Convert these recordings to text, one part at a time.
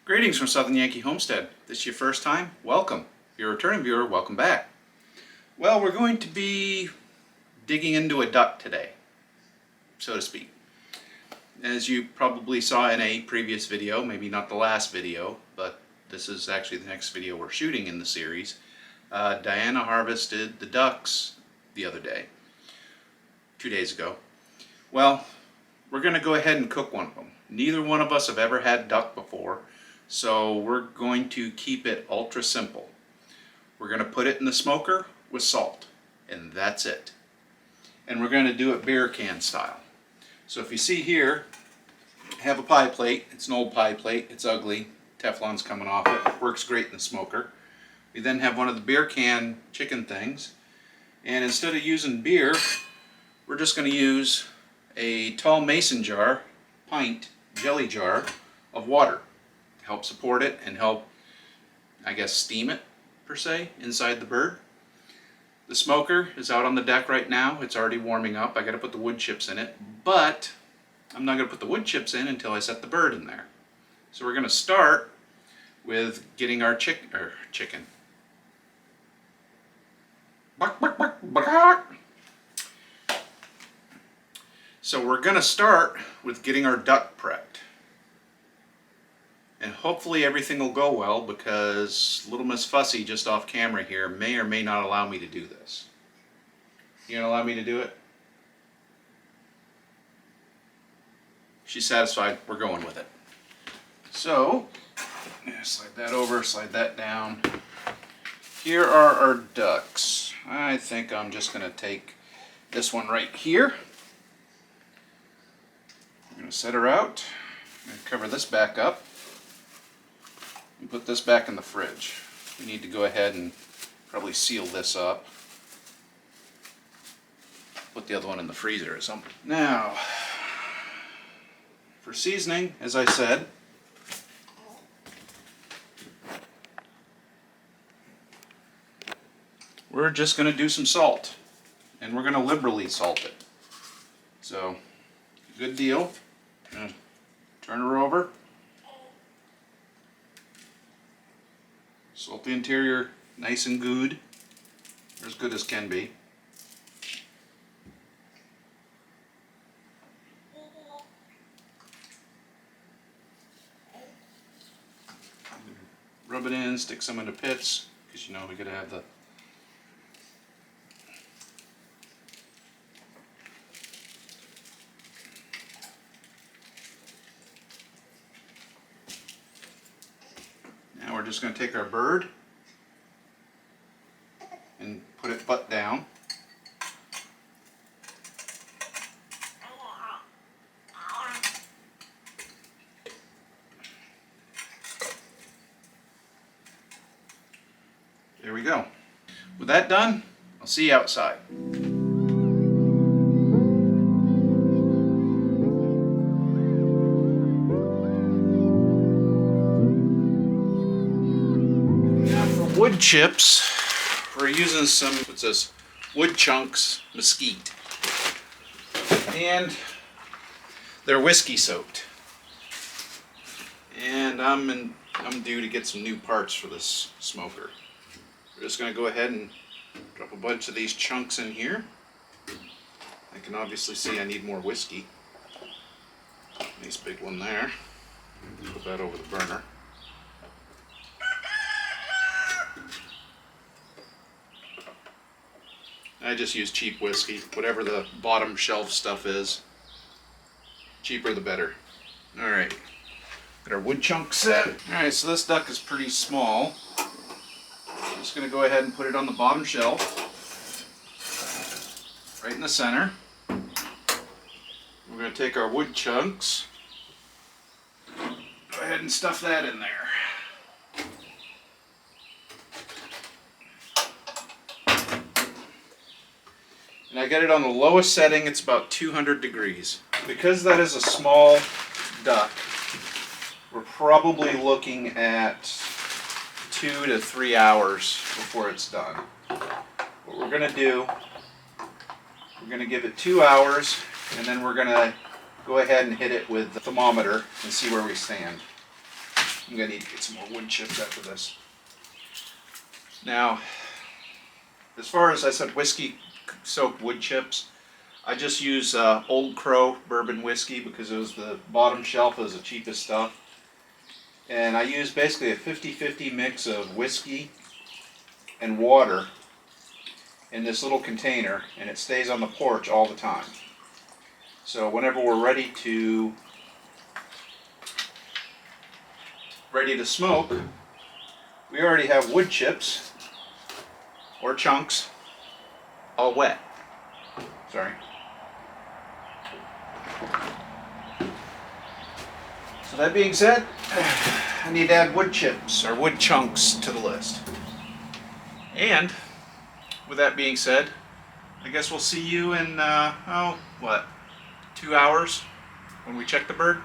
Greetings from Southern Yankee Homestead. If this is your first time, welcome. If you're a returning viewer, welcome back. Well, we're going to be digging into a duck today, so to speak. As you probably saw in a previous video, maybe not the last video, but this is actually the next video we're shooting in the series. Diana harvested the ducks the other day, 2 days ago. Well, we're going to go ahead and cook one of them. Neither one of us have ever had duck before, so we're going to keep it ultra simple. We're going to put it in the smoker with salt, and that's it. And we're going to do it beer can style. So if you see here, I have a pie plate. It's an old pie plate. It's ugly. Teflon's coming off it. It works great in the smoker. We then have one of the beer can chicken things, and instead of using beer, we're just going to use a tall mason jar, pint jelly jar of water to help support it and help, I guess, steam it per se inside the bird. The smoker is out on the deck right now. It's already warming up. I got to put the wood chips in it, but I'm not going to put the wood chips in until I set the bird in there. So we're going to start with getting our chicken. Buck, buck, buck, buck. So we're going to start with getting our duck prepped. And hopefully everything will go well, because Little Miss Fussy just off camera here may or may not allow me to do this. You gonna allow me to do it? She's satisfied. We're going with it. So, slide that over, slide that down. Here are our ducks. I think I'm just going to take this one right here. I'm going to set her out. I'm going to cover this back up and put this back in the fridge. We need to go ahead and probably seal this up. Put the other one in the freezer or something. Now, for seasoning, as I said, we're just going to do some salt, and we're going to liberally salt it. So, good deal. I'm going to turn her over. Salt the interior nice and good, or as good as can be. Rub it in, stick some into pits, because you know we got to have the Now we're just going to take our bird and put it butt down. There we go. With that done, I'll see you outside. Wood chips, we're using some, what's this, wood chunks mesquite, and they're whiskey soaked, and I'm due to get some new parts for this smoker. We're just going to go ahead and drop a bunch of these chunks in here. I can obviously see I need more whiskey. Nice big one there. Put that over the burner. I just use cheap whiskey, whatever the bottom shelf stuff is. Cheaper the better. Alright, got our wood chunk set. Alright, so this duck is pretty small. I'm just going to go ahead and put it on the bottom shelf, right in the center. We're going to take our wood chunks, go ahead and stuff that in there. And I got it on the lowest setting. It's about 200 degrees. Because that is a small duck, we're probably looking at 2 to 3 hours before it's done. What we're going to do, we're going to give it 2 hours, and then we're going to go ahead and hit it with the thermometer and see where we stand. I'm going to need to get some more wood chips after this. Now, as far as I said, whiskey soaked wood chips, I just use Old Crow bourbon whiskey because it was the bottom shelf, it was the cheapest stuff. And I use basically a 50-50 mix of whiskey and water in this little container, and it stays on the porch all the time. So whenever we're ready to smoke, we already have wood chips or chunks all wet. Sorry. So that being said, I need to add wood chips or wood chunks to the list. And with that being said, I guess we'll see you in 2 hours when we check the bird.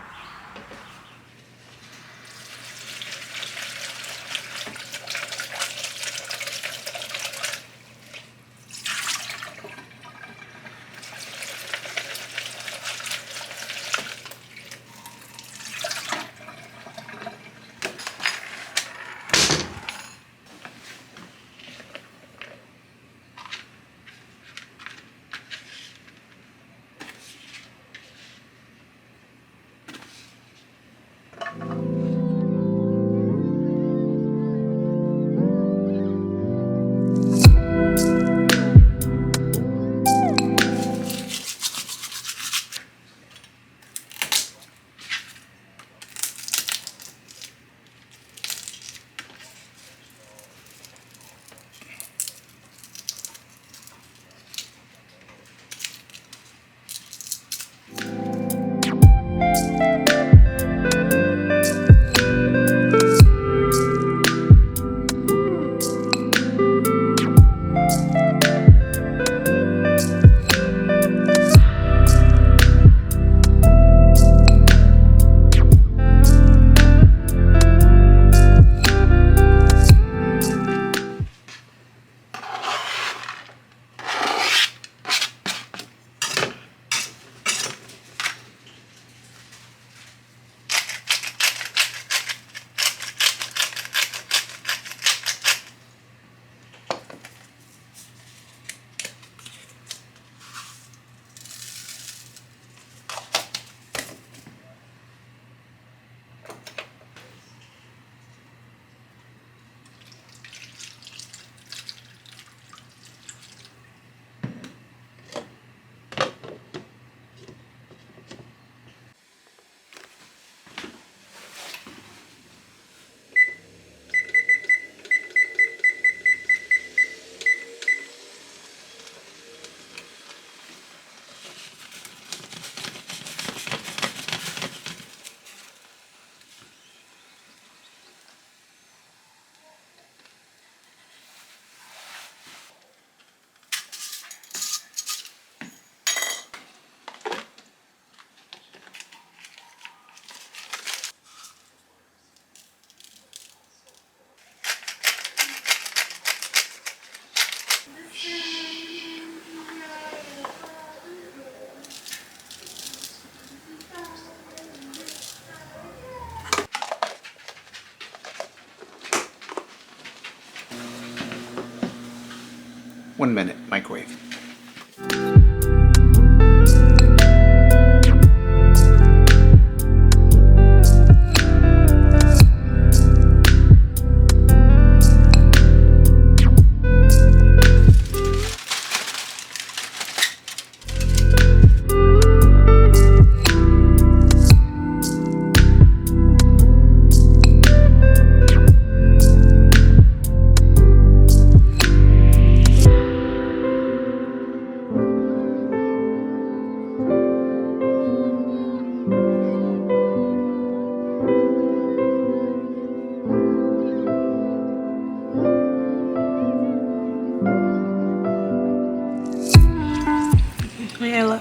One minute, microwave.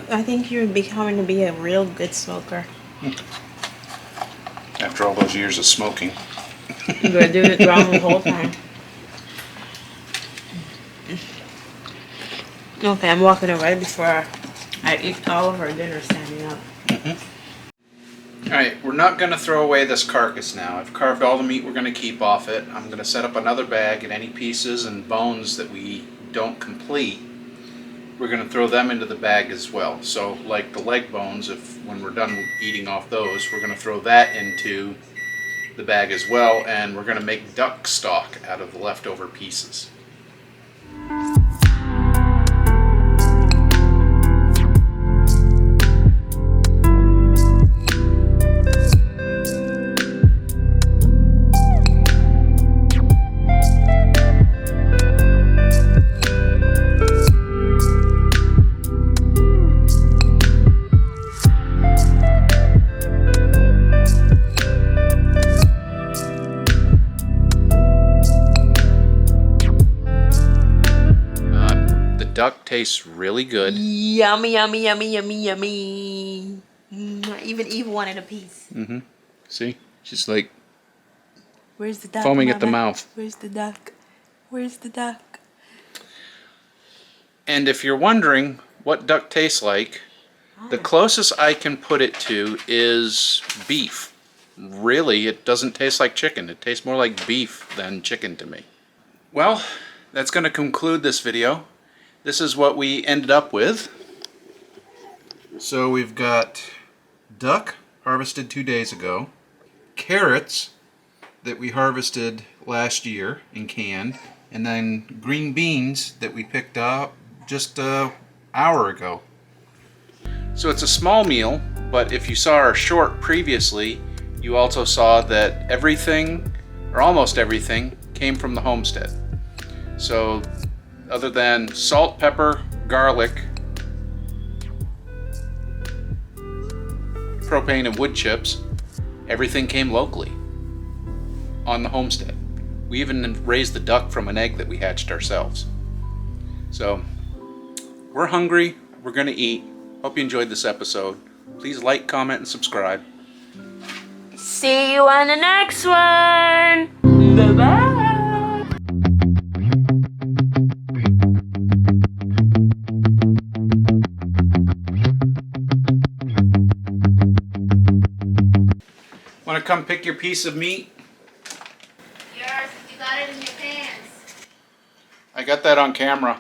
I think you're becoming to be a real good smoker. After all those years of smoking. You were doing it wrong the whole time. Okay, I'm walking away before I eat all of our dinner standing up. Alright, we're not going to throw away this carcass now. I've carved all the meat we're going to keep off it. I'm going to set up another bag, and any pieces and bones that we don't complete, we're going to throw them into the bag as well. So like the leg bones, when we're done eating off those, we're going to throw that into the bag as well, and we're going to make duck stock out of the leftover pieces. Duck tastes really good. Yummy, yummy, yummy, yummy, yummy. Even Eve wanted a piece. Mm-hmm. See? She's like Where's the duck? foaming Mama? at the mouth. Where's the duck? Where's the duck? And if you're wondering what duck tastes like, the closest I can put it to is beef. Really, it doesn't taste like chicken. It tastes more like beef than chicken to me. Well, that's going to conclude this video. This is what we ended up with. So we've got duck harvested 2 days ago, carrots that we harvested last year and canned, and then green beans that we picked up just an hour ago. So it's a small meal, but if you saw our short previously, you also saw that everything, or almost everything, came from the homestead. So other than salt, pepper, garlic, propane, and wood chips, everything came locally on the homestead. We even raised the duck from an egg that we hatched ourselves. So we're hungry, we're gonna eat. Hope you enjoyed this episode. Please like, comment, and subscribe. See you on the next one. Bye-bye. Want to come pick your piece of meat? Yours, you got it in your pants. I got that on camera.